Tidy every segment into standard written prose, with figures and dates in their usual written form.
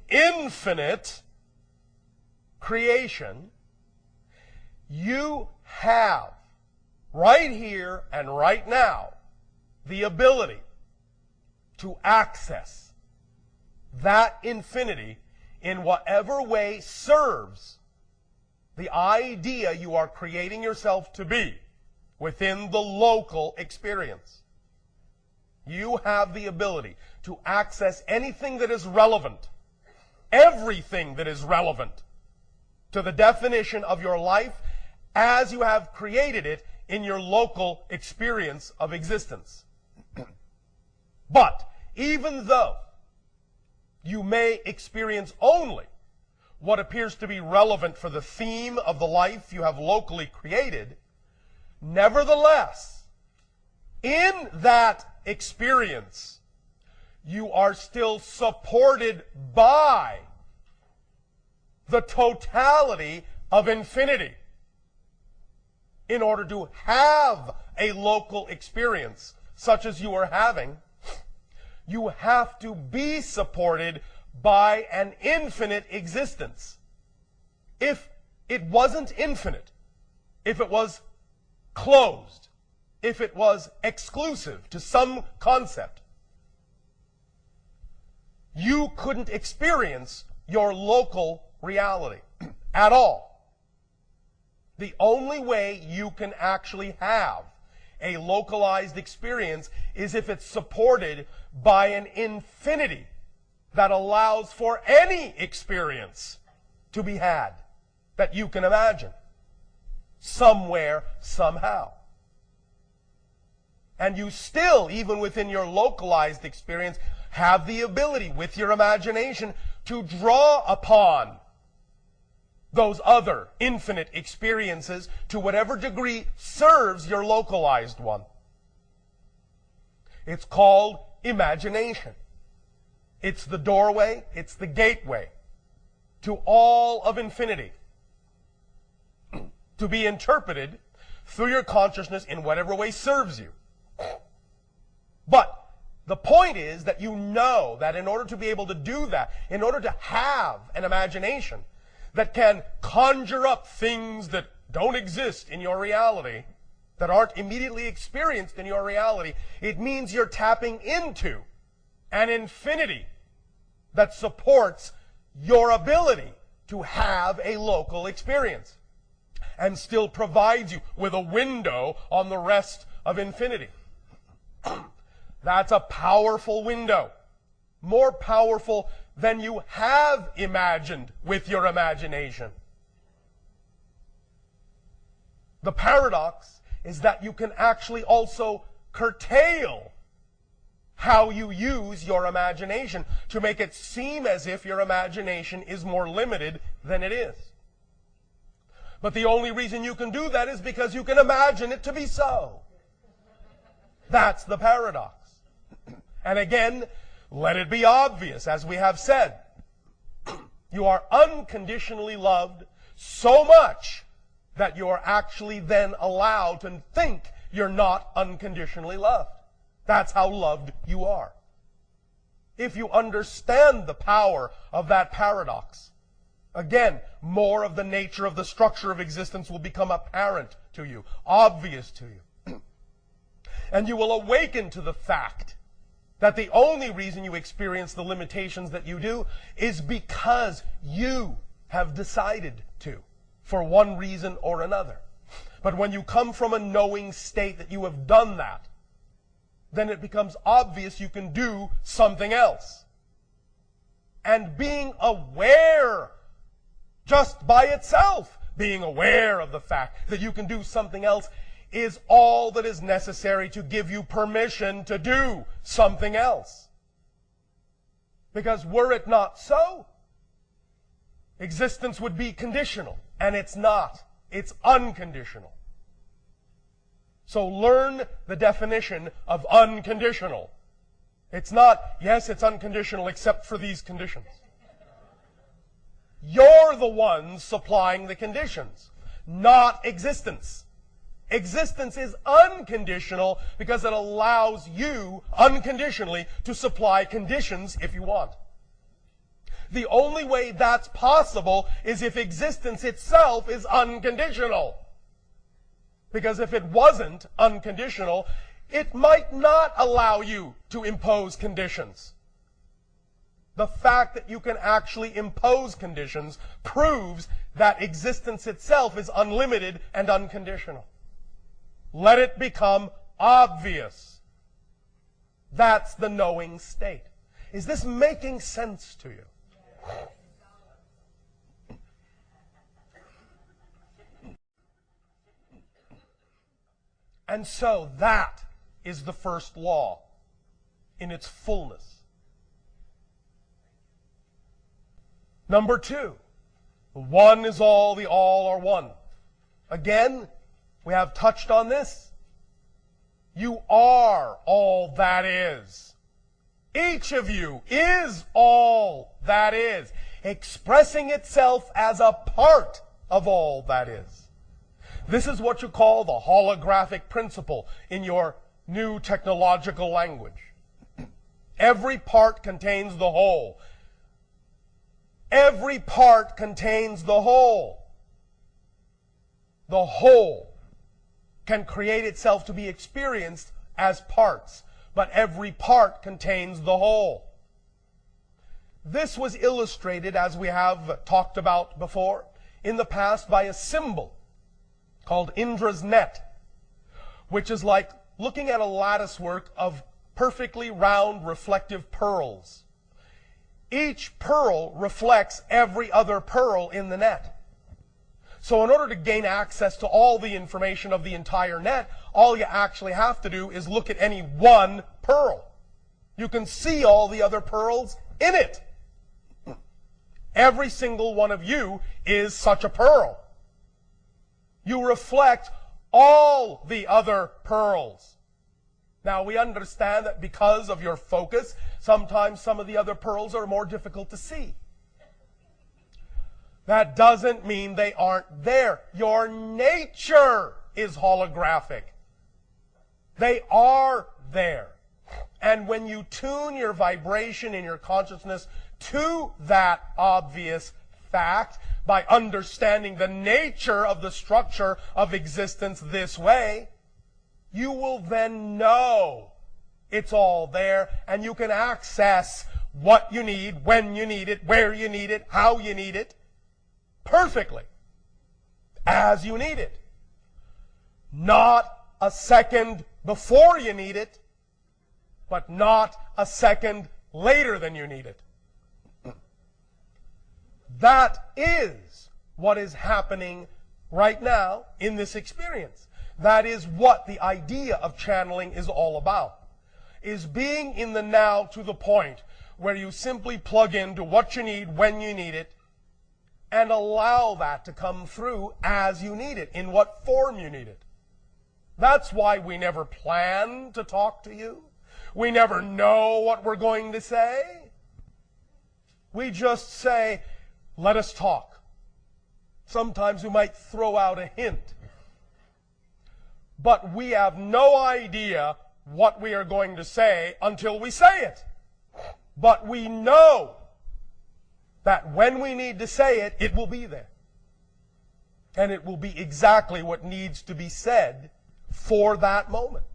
infinite creation, you have right here and right now the ability to access that infinity in whatever way serves the idea you are creating yourself to be within the local experience. You have the ability to access anything that is relevant, everything that is relevant to the definition of your life as you have created it in your local experience of existence. But even though you may experience only what appears to be relevant for the theme of the life you have locally created, nevertheless, in that experience, you are still supported by the totality of infinity. In order to have a local experience such as you are having, you have to be supported by an infinite existence. If it wasn't infinite, if it was closed, if it was exclusive to some concept, you couldn't experience your local reality at all. The only way you can actually have a localized experience is if it's supported by an infinity that allows for any experience to be had that you can imagine, somewhere, somehow. And you still, even within your localized experience, have the ability with your imagination to draw upon those other infinite experiences to whatever degree serves your localized one. It's called imagination. It's the doorway, it's the gateway to all of infinity, to be interpreted through your consciousness in whatever way serves you. But the point is that you know that in order to be able to do that, in order to have an imagination that can conjure up things that don't exist in your reality, that aren't immediately experienced in your reality, it means you're tapping into an infinity that supports your ability to have a local experience and still provides you with a window on the rest of infinity. That's a powerful window, more powerful than you have imagined with your imagination. The paradox is that you can actually also curtail how you use your imagination to make it seem as if your imagination is more limited than it is. But the only reason you can do that is because you can imagine it to be so. That's the paradox. And again, let it be obvious, as we have said, you are unconditionally loved so much that you are actually then allowed to think you're not unconditionally loved. That's how loved you are. If you understand the power of that paradox, again, more of the nature of the structure of existence will become apparent to you, obvious to you. And you will awaken to the fact that the only reason you experience the limitations that you do is because you have decided to, for one reason or another. But when you come from a knowing state that you have done that, then it becomes obvious you can do something else. And being aware, just by itself, being aware of the fact that you can do something else is all that is necessary to give you permission to do something else. Because were it not so, existence would be conditional, and it's not. It's unconditional. So learn the definition of unconditional. It's not, yes, it's unconditional except for these conditions. You're the ones supplying the conditions, not existence. Existence is unconditional because it allows you unconditionally to supply conditions if you want. The only way that's possible is if existence itself is unconditional. Because if it wasn't unconditional, it might not allow you to impose conditions. The fact that you can actually impose conditions proves that existence itself is unlimited and unconditional. Let it become obvious. That's the knowing state. Is this making sense to you? And so that is the first law in its fullness. Number two, the one is all, the all are one. Again, we have touched on this. You are all that is. Each of you is all that is, expressing itself as a part of all that is. This is what you call the holographic principle in your new technological language. Every part contains the whole. Every part contains the whole. The whole can create itself to be experienced as parts, but every part contains the whole. This was illustrated, as we have talked about before, in the past by a symbol called Indra's net, which is like looking at a lattice work of perfectly round reflective pearls. Each pearl reflects every other pearl in the net. So in order to gain access to all the information of the entire net, all you actually have to do is look at any one pearl. You can see all the other pearls in it. Every single one of you is such a pearl. You reflect all the other pearls. Now, we understand that because of your focus, sometimes some of the other pearls are more difficult to see. That doesn't mean they aren't there. Your nature is holographic. They are there. And when you tune your vibration in your consciousness to that obvious fact, by understanding the nature of the structure of existence this way, you will then know it's all there, and you can access what you need, when you need it, where you need it, how you need it, perfectly, as you need it. Not a second before you need it, but not a second later than you need it. That is what is happening right now in this experience. That is what the idea of channeling is all about. Is being in the now to the point where you simply plug into what you need when you need it and allow that to come through as you need it, in what form you need it. That's why we never plan to talk to you. We never know what we're going to say. We just say, let us talk. Sometimes we might throw out a hint. But we have no idea what we are going to say until we say it. But we know that when we need to say it, it will be there. And it will be exactly what needs to be said for that moment.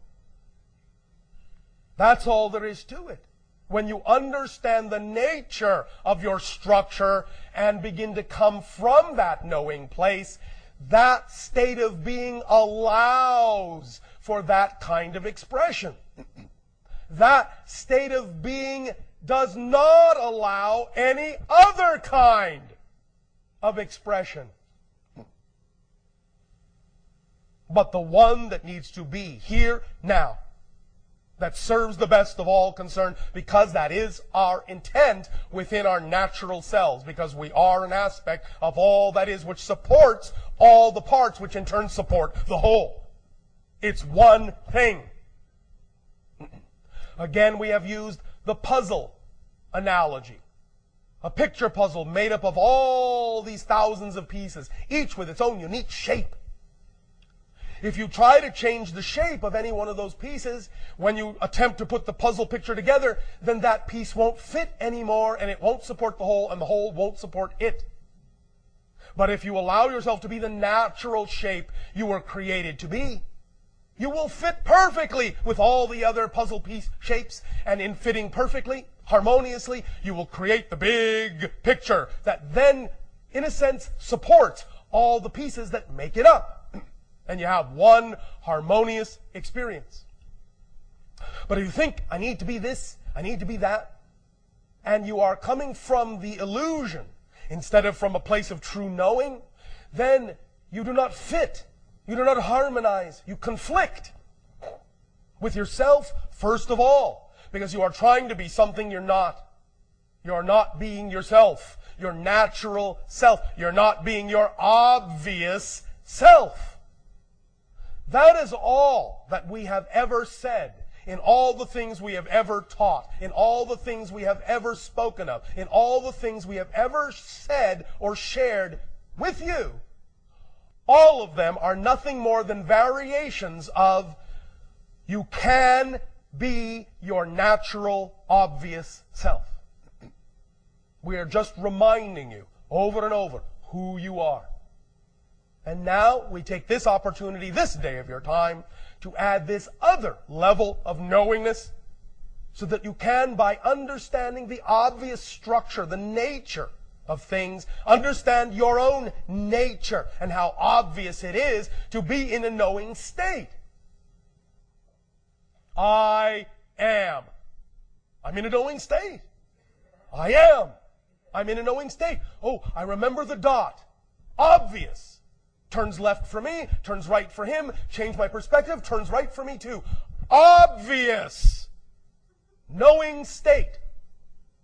That's all there is to it. When you understand the nature of your structure and begin to come from that knowing place, that state of being allows for that kind of expression. That state of being does not allow any other kind of expression, but the one that needs to be here now, that serves the best of all concerned, because that is our intent within our natural selves, because we are an aspect of all that is, which supports all the parts, which in turn support the whole. It's one thing. Again, we have used the puzzle analogy. A picture puzzle made up of all these thousands of pieces, each with its own unique shape. If you try to change the shape of any one of those pieces, when you attempt to put the puzzle picture together, then that piece won't fit anymore, and it won't support the whole, and the whole won't support it. But if you allow yourself to be the natural shape you were created to be, you will fit perfectly with all the other puzzle piece shapes, and in fitting perfectly, harmoniously, you will create the big picture that then, in a sense, supports all the pieces that make it up. And you have one harmonious experience. But if you think, I need to be this, I need to be that, and you are coming from the illusion instead of from a place of true knowing, then you do not fit. You do not harmonize. You conflict with yourself, first of all, because you are trying to be something you're not. You're not being yourself, your natural self. You're not being your obvious self. That is all that we have ever said, in all the things we have ever taught, in all the things we have ever spoken of, in all the things we have ever said or shared with you. All of them are nothing more than variations of you can be your natural, obvious self. We are just reminding you over and over who you are. And now we take this opportunity, this day of your time, to add this other level of knowingness so that you can, by understanding the obvious structure, the nature of things, understand your own nature and how obvious it is to be in a knowing state. I am. I'm in a knowing state. I am. I'm in a knowing state. Oh, I remember the dot. Obvious. Turns left for me, turns right for him, change my perspective, turns right for me too. Obvious. Knowing state.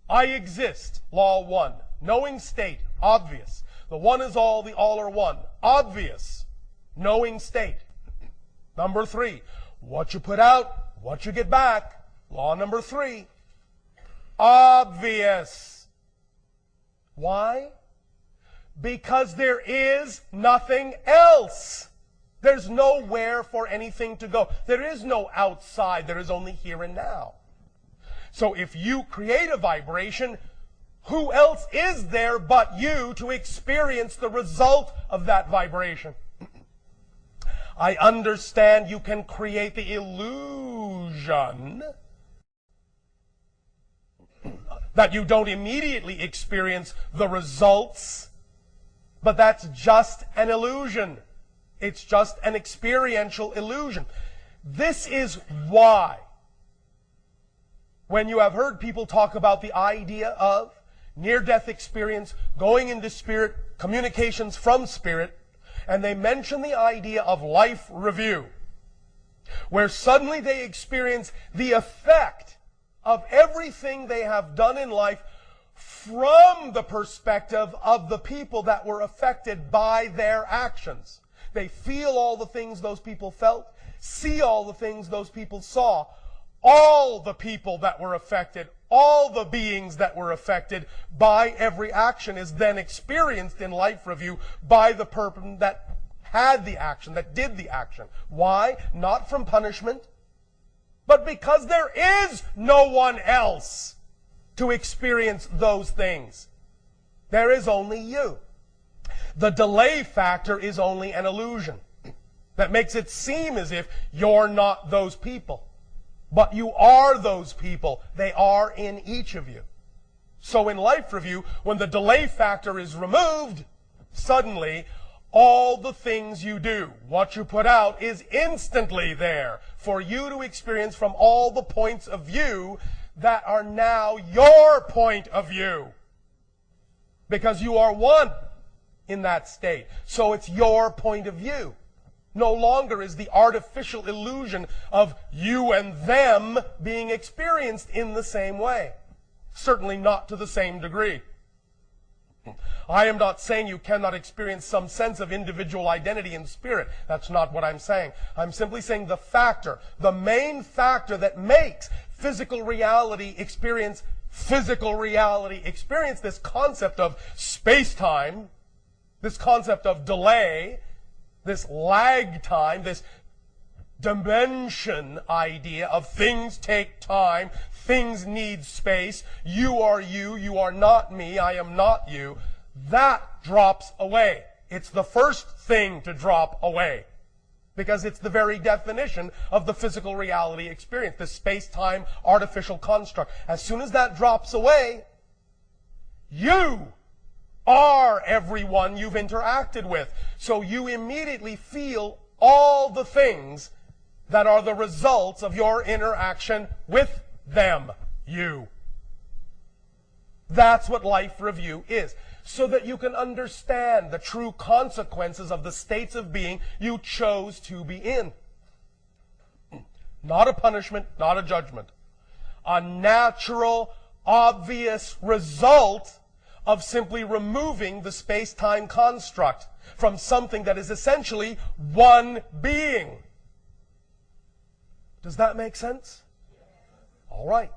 I exist. Law 1. Knowing state. Obvious. The one is all, the all are one. Obvious. Knowing state. Number 3. What you put out, what you get back. Law number 3. Obvious. Why? Because there is nothing else. There's nowhere for anything to go. There is no outside. There is only here and now. So if you create a vibration, who else is there but you to experience the result of that vibration? I understand you can create the illusion that you don't immediately experience the results. But that's just an illusion. It's just an experiential illusion. This is why, when you have heard people talk about the idea of near-death experience, going into spirit, communications from spirit, and they mention the idea of life review, where suddenly they experience the effect of everything they have done in life from the perspective of the people that were affected by their actions. They feel all the things those people felt, see all the things those people saw. All the people that were affected, all the beings that were affected by every action is then experienced in life review by the person that had the action, that did the action. Why? Not from punishment, but because there is no one else to experience those things. There is only you. The delay factor is only an illusion that makes it seem as if you're not those people. But you are those people. They are in each of you. So in life review, when the delay factor is removed, suddenly all the things you do, what you put out, is instantly there for you to experience from all the points of view that are now your point of view. Because you are one in that state. So it's your point of view. No longer is the artificial illusion of you and them being experienced in the same way. Certainly not to the same degree. I am not saying you cannot experience some sense of individual identity in spirit. That's not what I'm saying. I'm simply saying the factor, the main factor that makes physical reality experience, this concept of space-time, this concept of delay, this lag time, this dimension idea of things take time, things need space, you are not me, I am not you, that drops away. It's the first thing to drop away, because it's the very definition of the physical reality experience, this space-time artificial construct. As soon as that drops away, you are everyone you've interacted with. So you immediately feel all the things that are the results of your interaction with them, you. That's what life review is. So that you can understand the true consequences of the states of being you chose to be in. Not a punishment, not a judgment. A natural, obvious result of simply removing the space-time construct from something that is essentially one being. Does that make sense? All right.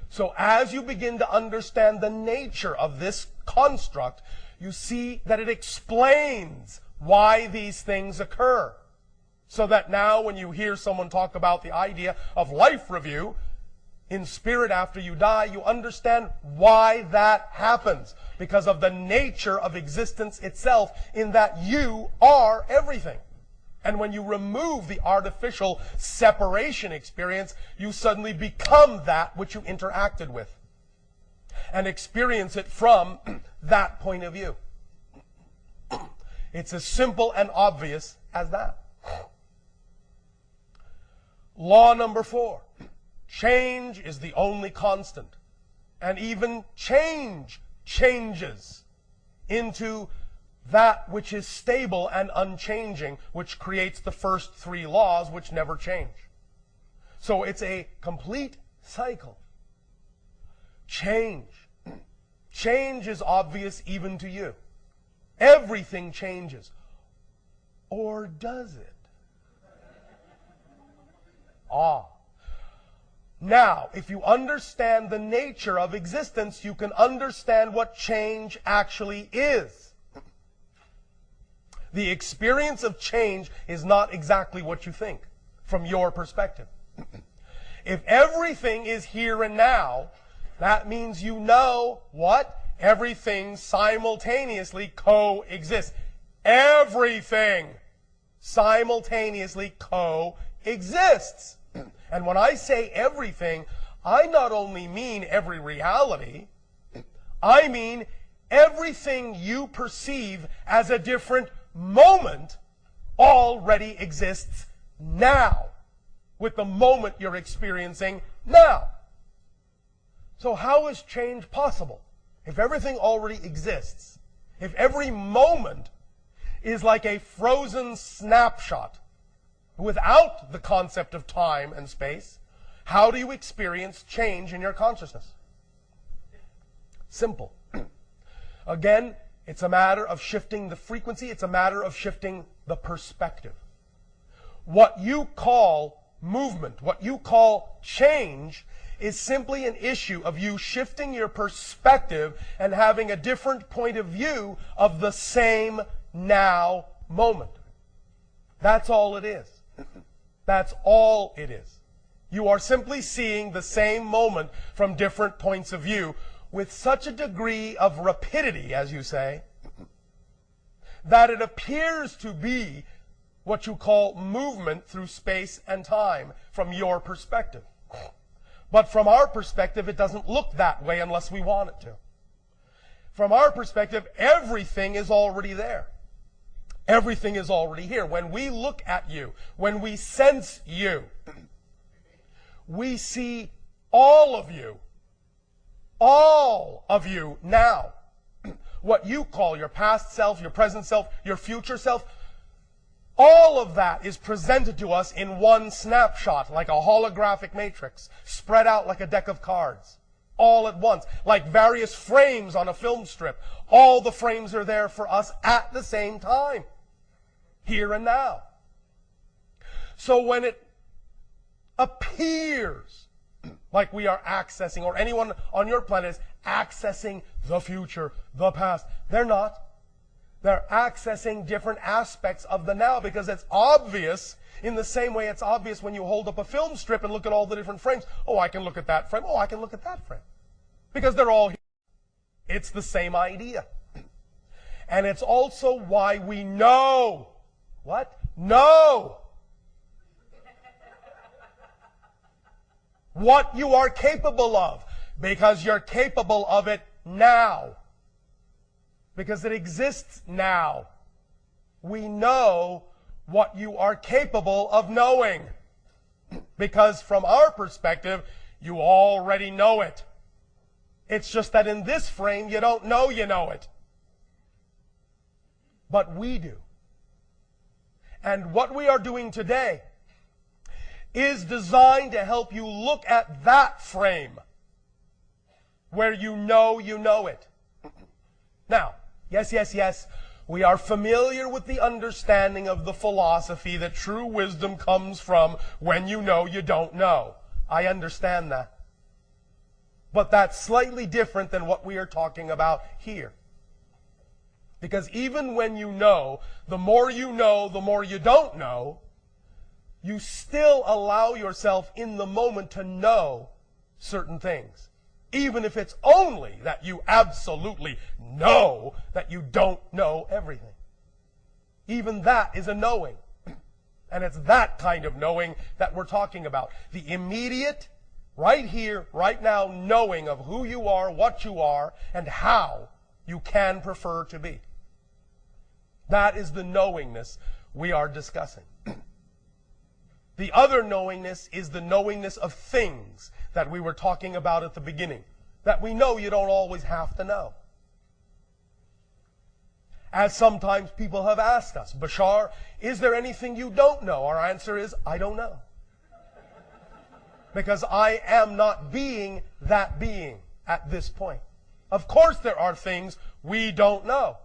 So as you begin to understand the nature of this construct, you see that it explains why these things occur. So that now when you hear someone talk about the idea of life review, in spirit after you die, you understand why that happens. Because of the nature of existence itself, in that you are everything. And when you remove the artificial separation experience, you suddenly become that which you interacted with. And experience it from that point of view. It's as simple and obvious as that. Law number 4. Change is the only constant. And even change changes into that which is stable and unchanging, which creates the first 3 laws which never change. So it's a complete cycle. Change. Change is obvious even to you. Everything changes. Or does it? Now, if you understand the nature of existence, you can understand what change actually is. The experience of change is not exactly what you think, from your perspective. If everything is here and now, that means you know what? Everything simultaneously coexists. Everything simultaneously coexists. And when I say everything, I not only mean every reality, I mean everything you perceive as a different moment already exists now, with the moment you're experiencing now. So how is change possible? If everything already exists, if every moment is like a frozen snapshot without the concept of time and space, how do you experience change in your consciousness? Simple. Again, it's a matter of shifting the frequency. It's a matter of shifting the perspective. What you call movement, what you call change, is simply an issue of you shifting your perspective and having a different point of view of the same now moment. That's all it is. That's all it is. You are simply seeing the same moment from different points of view with such a degree of rapidity, as you say, that it appears to be what you call movement through space and time from your perspective. But from our perspective, it doesn't look that way unless we want it to. From our perspective, everything is already there. Everything is already here. When we look at you, when we sense you, we see all of you now. What you call your past self, your present self, your future self, all of that is presented to us in one snapshot, like a holographic matrix, spread out like a deck of cards, all at once, like various frames on a film strip. All the frames are there for us at the same time, here and now. So when it appears like we are accessing, or anyone on your planet is accessing the future, the past, they're not. They're accessing different aspects of the now because it's obvious in the same way it's obvious when you hold up a film strip and look at all the different frames. Oh, I can look at that frame. Oh, I can look at that frame. Because they're all here. It's the same idea. And it's also why we know. What? Know what you are capable of. Because you're capable of it now. Because it exists now. We know what you are capable of knowing. Because from our perspective, you already know it. It's just that in this frame, you don't know you know it. But we do. And what we are doing today is designed to help you look at that frame where you know it. Now, yes, we are familiar with the understanding of the philosophy that true wisdom comes from when you know you don't know. I understand that. But that's slightly different than what we are talking about here. Because even when you know, the more you don't know, you still allow yourself in the moment to know certain things. Even if it's only that you absolutely know that you don't know everything. Even that is a knowing. And it's that kind of knowing that we're talking about. The immediate, right here, right now, knowing of who you are, what you are, and how you can prefer to be. That is the knowingness we are discussing. The other knowingness is the knowingness of things that we were talking about at the beginning. That we know you don't always have to know. As sometimes people have asked us, Bashar, is there anything you don't know? Our answer is, I don't know. Because I am not being that being at this point. Of course there are things we don't know.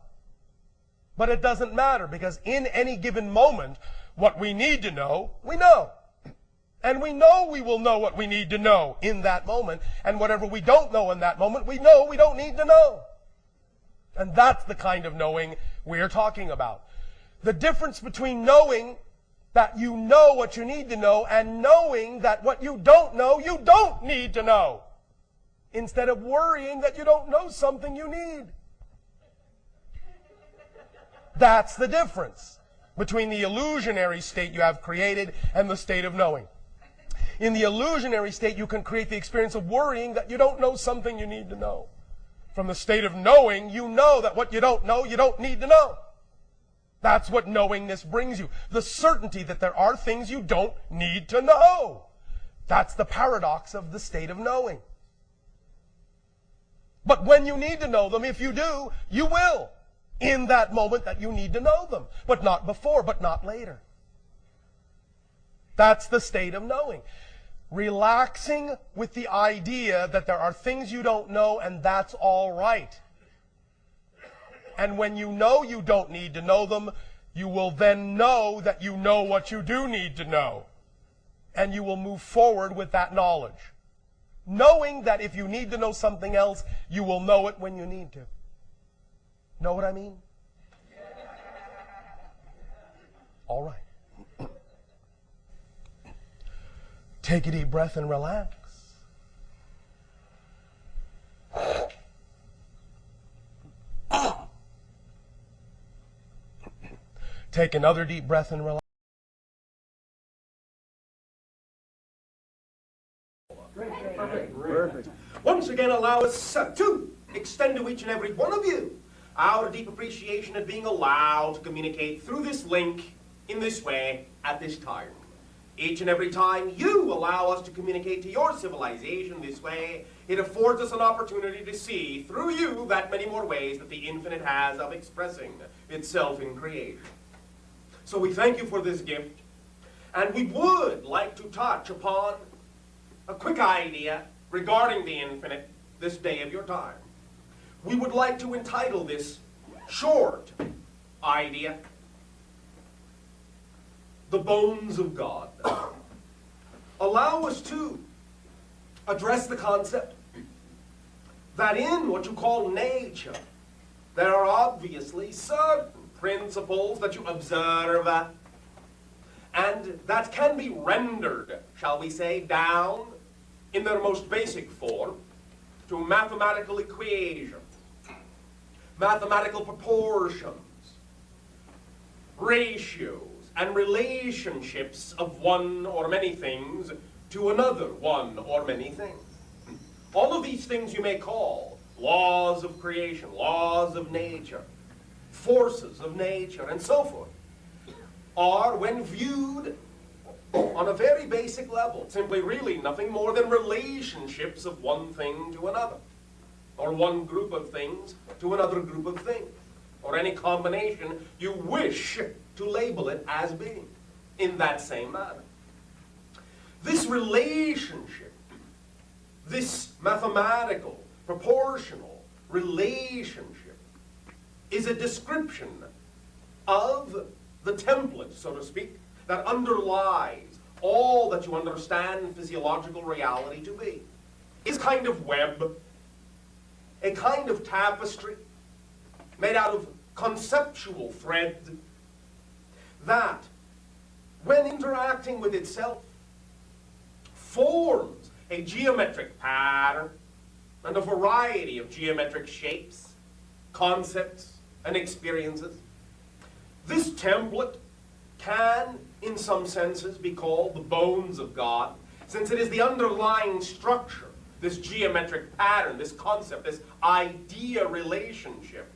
But it doesn't matter because in any given moment, what we need to know, we know. And we know we will know what we need to know in that moment. And whatever we don't know in that moment, we know we don't need to know. And that's the kind of knowing we are talking about. The difference between knowing that you know what you need to know and knowing that what you don't need to know. Instead of worrying that you don't know something you need. That's the difference between the illusionary state you have created and the state of knowing. In the illusionary state, you can create the experience of worrying that you don't know something you need to know. From the state of knowing, you know that what you don't need to know. That's what knowingness brings you. The certainty that there are things you don't need to know. That's the paradox of the state of knowing. But when you need to know them, if you do, you will. In that moment that you need to know them. But not before, but not later. That's the state of knowing. Relaxing with the idea that there are things you don't know and that's all right. And when you know you don't need to know them, you will then know that you know what you do need to know. And you will move forward with that knowledge. Knowing that if you need to know something else, you will know it when you need to. Know what I mean? All right. Take a deep breath and relax. Take another deep breath and relax. Perfect. Once again, allow us to extend to each and every one of you our deep appreciation at being allowed to communicate through this link in this way at this time. Each and every time you allow us to communicate to your civilization this way, it affords us an opportunity to see through you that many more ways that the infinite has of expressing itself in creation. So we thank you for this gift, and we would like to touch upon a quick idea regarding the infinite this day of your time. We would like to entitle this short idea, The Bones of God. Allow us to address the concept that in what you call nature, there are obviously certain principles that you observe and that can be rendered, shall we say, down in their most basic form to mathematical equations, mathematical proportions, ratios, and relationships of one or many things to another one or many things. All of these things you may call laws of creation, laws of nature, forces of nature, and so forth, are, when viewed on a very basic level, simply really nothing more than relationships of one thing to another, or one group of things to another group of things, or any combination you wish to label it as being in that same manner. This relationship, this mathematical, proportional relationship, is a description of the template, so to speak, that underlies all that you understand physiological reality to be. It's a kind of web, a kind of tapestry made out of conceptual thread that, when interacting with itself, forms a geometric pattern and a variety of geometric shapes, concepts, and experiences. This template can, in some senses, be called the bones of God, since it is the underlying structure, this geometric pattern, this concept, this idea relationship,